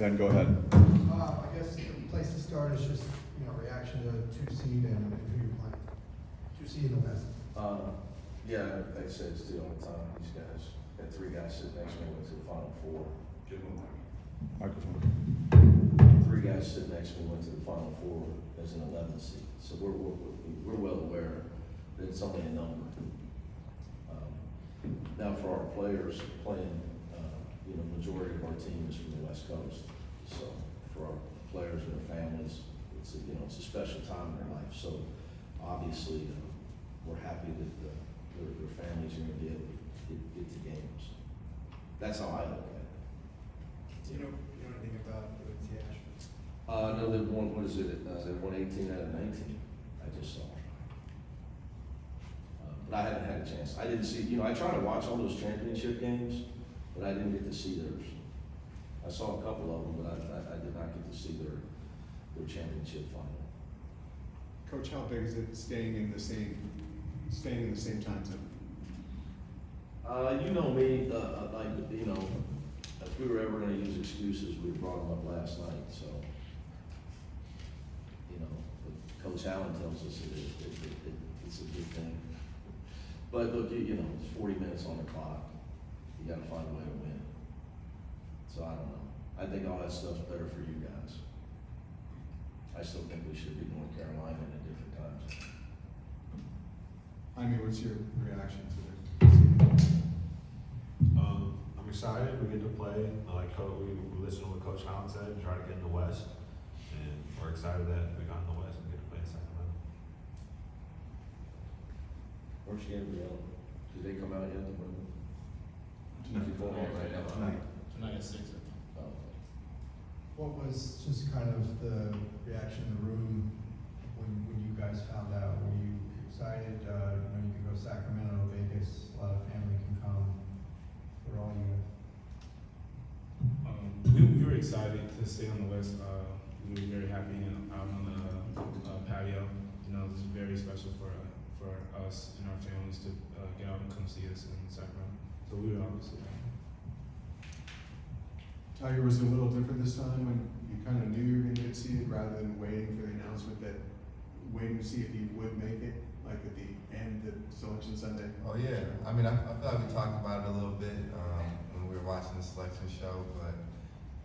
Ben, go ahead. I guess the place to start is just, reaction to 2 seed and who you're playing. 2 seed in the West. Yeah, like I said, it's the only time these guys, got 3 guys sitting next to me, went to the Final Four. Microphone. 3 guys sitting next to me went to the Final Four as an 11th seed. So we're well aware that it's only a number. Now for our players playing, majority of our team is from the West Coast. So for our players and their families, it's a special time in their life. So obviously, we're happy that their families are going to be able to get to games. That's how I look at it. Do you know anything about the UCLA? No, they won, what is it? They won 18 out of 19. I just saw. But I haven't had a chance. I didn't see, I try to watch all those championship games, but I didn't get to see theirs. I saw a couple of them, but I did not get to see their championship final. Coach, how big is it staying in the same time zone? You know me, if we were ever going to use excuses, we brought them up last night. So, Coach Allen tells us it's a good thing. But look, it's 40 minutes on the clock. You got to find a way to win. So I don't know. I think all that stuff's better for you guys. I still think we should be North Carolina at a different time. What's your reaction to it? I'm excited. We get to play. We listen to what Coach Allen said and try to get in the West. And we're excited that we got in the West and get to play in Sacramento. Where's Gabrielle? Did they come out yet? Tonight at 6. Oh. What was just kind of the reaction in the room when you guys found out? Were you excited? You can go Sacramento, Vegas, a lot of family can come. For all you guys. We were excited to stay on the West. We were very happy out on the patio. It's very special for us and our families to get out and come see us in Sacramento. So we were obviously happy. Tiger, was it a little different this time when you kind of knew you were going to get seated rather than waiting for the announcement waiting to see if you would make it, like at the end of Selection Sunday? Oh yeah, I feel like we talked about it a little bit when we were watching the selection show, but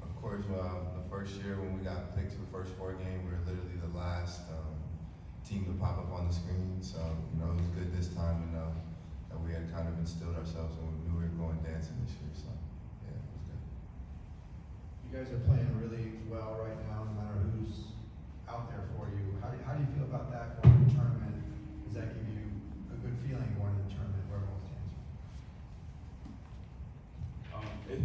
of course the first year when we got picked to the first 4 game, we were literally the last team to pop up on the screen, so it was good this time to know that we had kind of instilled ourselves and we knew we were going dancing this year, so yeah, it was good. You guys are playing really well right now, no matter who's out there for you. How do you feel about that going to the tournament? Does that give you a good feeling going to the tournament where everyone stands?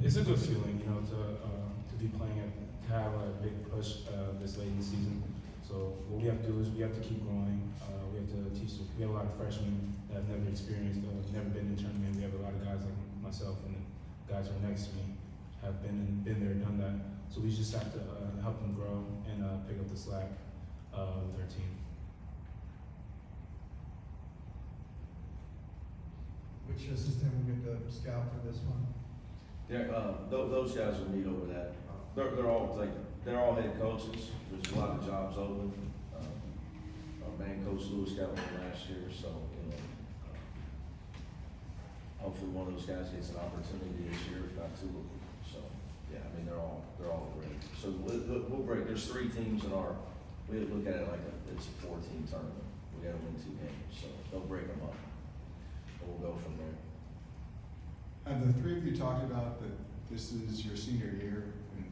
It's a good feeling, to be playing to have a big push this late in the season. So what we have to do is we have to keep growing. We have to teach. We have a lot of freshmen that have never experienced, never been in a tournament. We have a lot of guys like myself and the guys who are next to me have been there, done that. So we just have to help them grow and pick up the slack with our team. Which assistant will get the scout for this one? Yeah, those guys will meet over that. They're all head coaches. There's a lot of jobs open. Our main coach Lewis got one last year, so hopefully one of those guys gets an opportunity this year, if not 2 of them. So yeah, they're all great. So we'll break. There's 3 teams in our. We look at it like it's a 4-team tournament. We got to win 2 games, so they'll break them up, and we'll go from there. Have the 3 of you talked about that this is your senior year and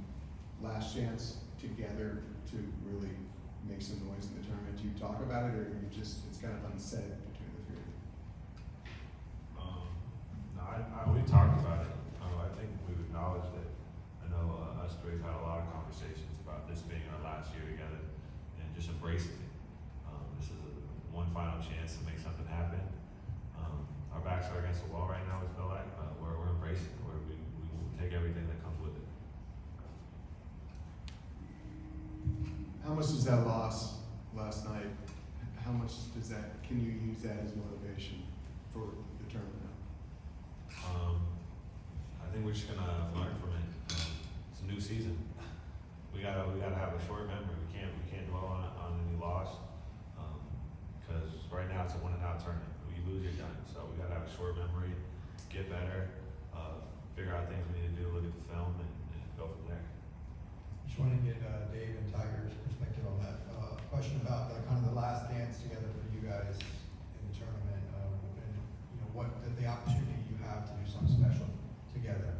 last chance together to really make some noise in the tournament? Do you talk about it, or it's kind of unsaid between the 3 of you? No, we talked about it. I think we've acknowledged it. I know us 3 have had a lot of conversations about this being our last year together and just embracing it. This is one final chance to make something happen. Our backs are against the wall right now, we feel like, but we're embracing it. We will take everything that comes with it. How much does that loss last night, can you use that as motivation for the tournament? I think we're just gonna learn from it. It's a new season. we gotta have a short memory. We can't dwell on any loss, because right now it's a win and out tournament. When you lose, you're done. So we gotta have a short memory, get better, figure out things we need to do, look at the film, and go from there. Just want to get Dave and Tiger's perspective on that. Question about kind of the last dance together for you guys in the tournament, and what the opportunity you have to do something special together.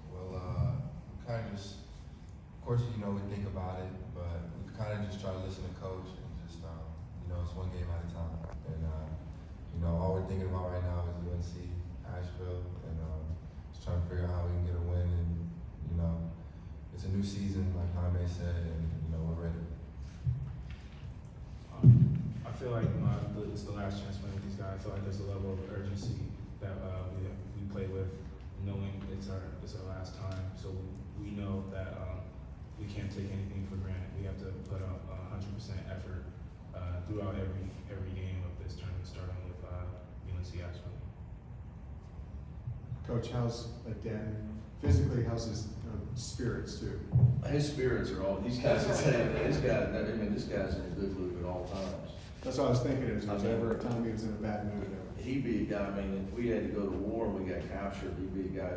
Well, we kind of just, of course, we think about it, but we kind of just try to listen to coach and just, it's one game at a time. And, all we're thinking about right now is UNC, Asheville, and just trying to figure out how we can get a win. And, it's a new season, like Jaime said, and, we're ready. I feel like it's the last chance playing with these guys. I feel like there's a level of urgency that we play with, knowing it's our last time. So we know that we can't take anything for granted. We have to put up 100% effort throughout every game of this tournament, starting with UNC Asheville. Coach, how's Adem physically? How's his spirits too? His spirits are all, these guys are saying, this guy's in a good mood at all times. That's what I was thinking. Is there ever a time he was in a bad mood? He'd be a guy, if we had to go to war and we got captured, he'd be a guy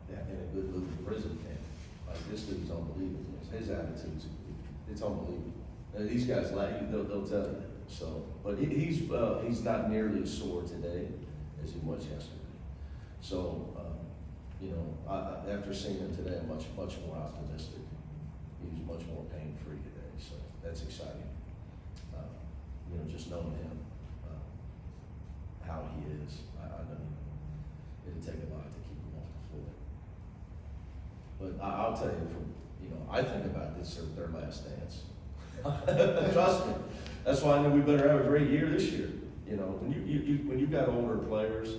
in a good mood in prison camp. Like, this dude's unbelievable. His attitude's, it's unbelievable. These guys, they'll tell you. So, but he's not nearly as sore today as he was yesterday. So, after seeing him today, I'm much more optimistic. He was much more pain-free today, so that's exciting. Just knowing him, how he is, I know it'll take a lot to keep him off the floor. But I'll tell you, I think about this as their last dance. Trust me. That's why I know we better have a great year this year. When you've got older players,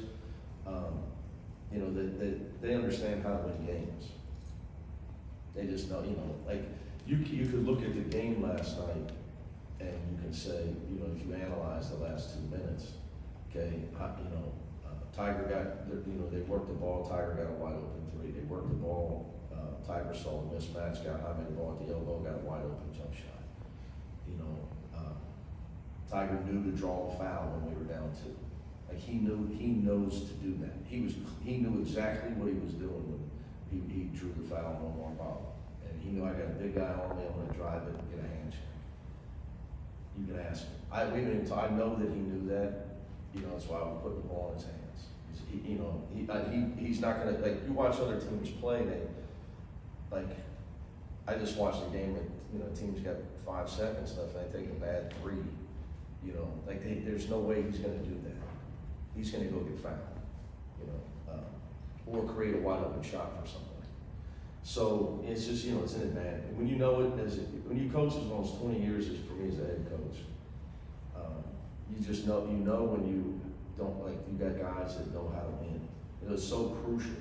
they understand how to win games. They just know, like you could look at the game last night and you can say, if you analyze the last 2 minutes, okay, Tiger got, they worked the ball, Tiger got a wide open three. They worked the ball, Tiger saw the mismatch, got Jaime the ball at the elbow, got a wide open jump shot. Tiger knew to draw a foul when we were down 2. Like he knows to do that. He knew exactly what he was doing when he drew the foul on Omar Ball. And he knew I got a big guy on me, I'm gonna drive it and get a handshake. You can ask him. I know that he knew that. That's why we put the ball in his hands. He's not gonna, like, you watch other teams play, I just watched the game and, teams got 5 seconds left and they take a bad 3. There's no way he's gonna do that. He's gonna go get fouled, or create a wide open shot for somebody. So it's just, it's an advantage. When you know it, when you coach as almost 20 years as for me as a head coach, you just know, when you don't, you got guys that know how to win. It was so crucial.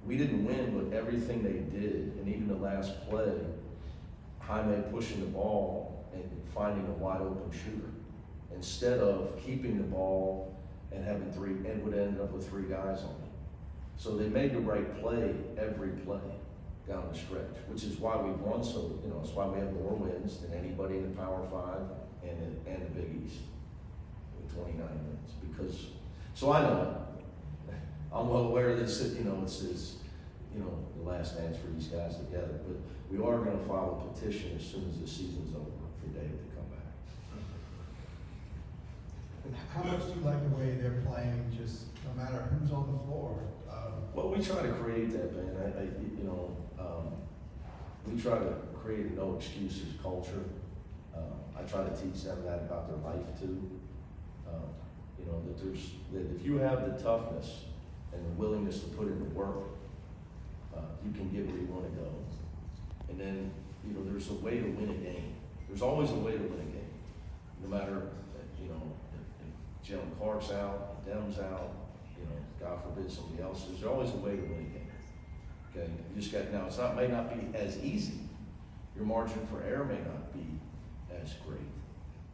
We didn't win, but everything they did, and even the last play, Jaime pushing the ball and finding a wide open shooter, instead of keeping the ball and having 3, and would end up with 3 guys on it. So they made the right play every play down the stretch, which is why we've won so, it's why we have more wins than anybody in the Power 5 and the Big East with 29 wins. Because, so I know it. I'm well aware that it's the last dance for these guys together, but we are going to file a petition as soon as the season's over for David to come back. How much do you like the way they're playing, just no matter who's on the floor? Well, we try to create that, man. We try to create a no excuses culture. I try to teach them that about their life too. That if you have the toughness and the willingness to put in the work, you can get where you want to go. And then, there's a way to win a game. There's always a way to win a game. No matter, if Jaylen Clark's out, Adem's out, God forbid somebody else, there's always a way to win a game. Okay, you just got, now may not be as easy. Your margin for error may not be as great.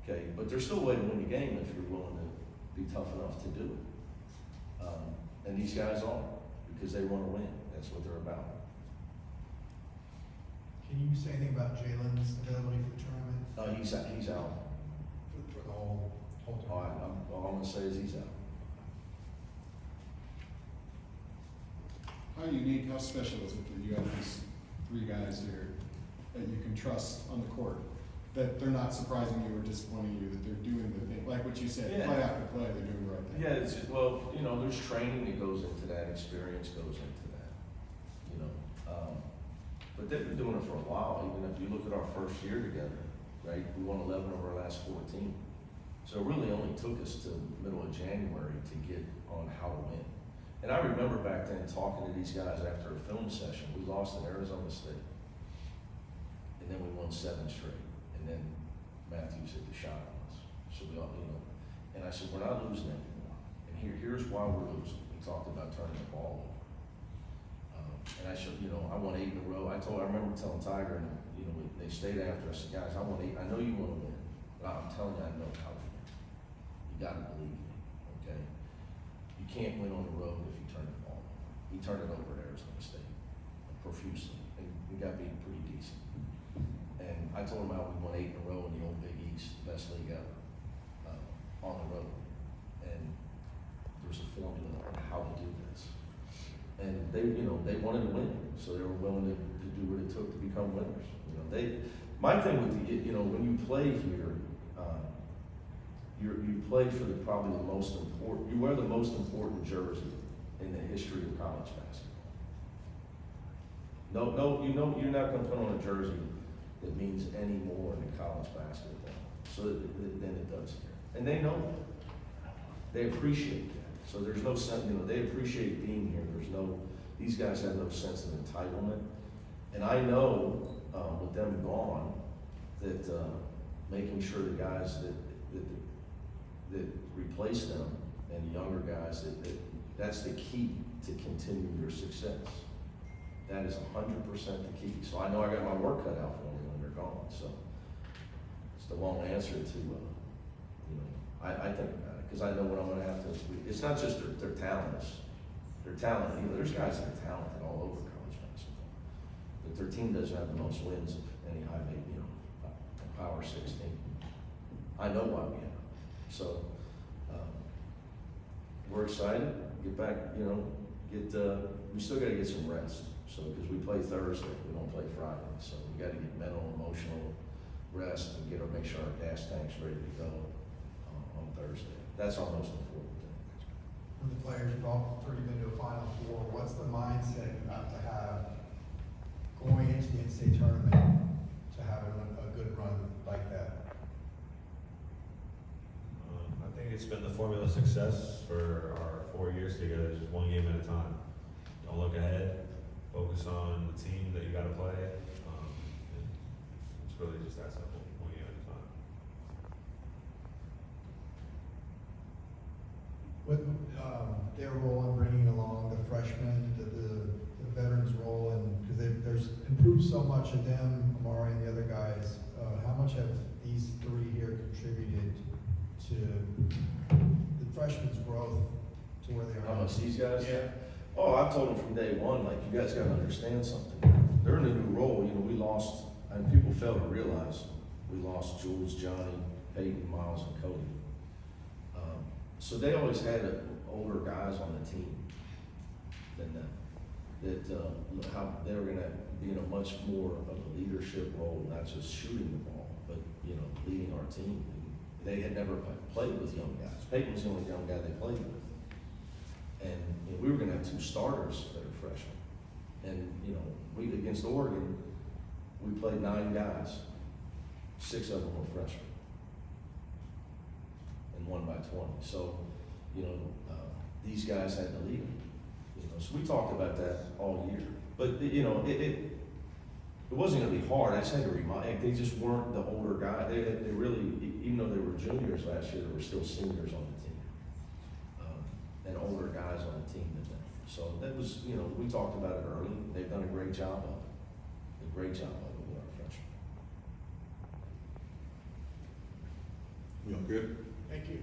Okay, but there's still a way to win the game if you're willing to be tough enough to do it. And these guys are, because they want to win. That's what they're about. Can you say anything about Jaylen's availability for the tournament? He's out. For the whole tournament? All I'm gonna say is he's out. How unique, how special is it that you have these three guys here that you can trust on the court? That they're not surprising you or disappointing you, that they're doing the thing, like what you said, Yeah. play after play, they're doing the right thing. Yeah, well, there's training that goes into that, experience goes into that, but they've been doing it for a while. Even if you look at our first year together, right, we won 11 of our last 14. So it really only took us to middle of January to get on how to win. And I remember back then talking to these guys after a film session. We lost at Arizona State, and then we won 7 straight. And then Matthews hit the shot on us. So we all, and I said, we're not losing anymore. And here's why we're losing. We talked about turning the ball over. And I said, I won 8 in a row. I remember telling Tiger, and they stayed after us. Guys, I won 8. I know you want to win, but I'm telling you, I know how to win. You got to believe me, okay? You can't win on the road if you turn the ball over. He turned it over at Arizona State profusely, and we got beat pretty decent. And I told him how we won 8 in a row in the old Big East, best league ever, on the road. And there's a formula on how to do this. And they wanted to win, so they were willing to do what it took to become winners. My thing with when you play here, you play for probably the most important. You wear the most important jersey in the history of college basketball. You're not going to put on a jersey that means any more in college basketball, so than it does here. And they know that. They appreciate that. So there's no sense, they appreciate being here. These guys have no sense of entitlement. And I know, with them gone, that making sure the guys that replace them and the younger guys, that's the key to continue your success. That is 100% the key. So I know I got my work cut out for me when they're gone. So it's the long answer to, I think about it, because I know what I'm going to have to. It's not just their talents. Their talent. There's guys that are talented all over college basketball, but their team doesn't have the most wins of any high, Power 16. I know why we have. So we're excited. Get back. We still got to get some rest. So because we play Thursday, we don't play Friday. So we got to get mental, emotional rest and make sure our gas tank's ready to go on Thursday. That's our most important thing. When the players have all already been to a Final Four, what's the mindset you have to have going into the NCAA tournament to have a good run like that? I think it's been the formula of success for our 4 years together, just one game at a time. Don't look ahead, focus on the team that you got to play. And it's really just that simple, one game at a time. With their role in bringing along the freshmen, the veterans' role, and because there's improved so much of them, Amari and the other guys, how much have these three here contributed to the freshmen's growth to where they are? How much these guys? Yeah. Oh, I've told them from day one, like, you guys got to understand something. They're in a new role. We lost, and people fail to realize, we lost Jules, Johnny, Peyton, Miles, and Cody. So they always had older guys on the team than them. How they were going to be in a much more of a leadership role, not just shooting the ball, but leading our team. They had never played with young guys. Peyton was the only young guy they played with, and we were going to have 2 starters that are freshmen. And we against Oregon, we played 9 guys. 6 of them were freshmen. And won by 20. So, these guys had to lead them. So we talked about that all year. But it wasn't going to be hard. I just had to remind. They just weren't the older guys. They really, even though they were juniors last year, they were still seniors on the team, and older guys on the team than them. So that was, we talked about it early. They've done a great job of it. A great job of it with our freshmen. We all good? Thank you.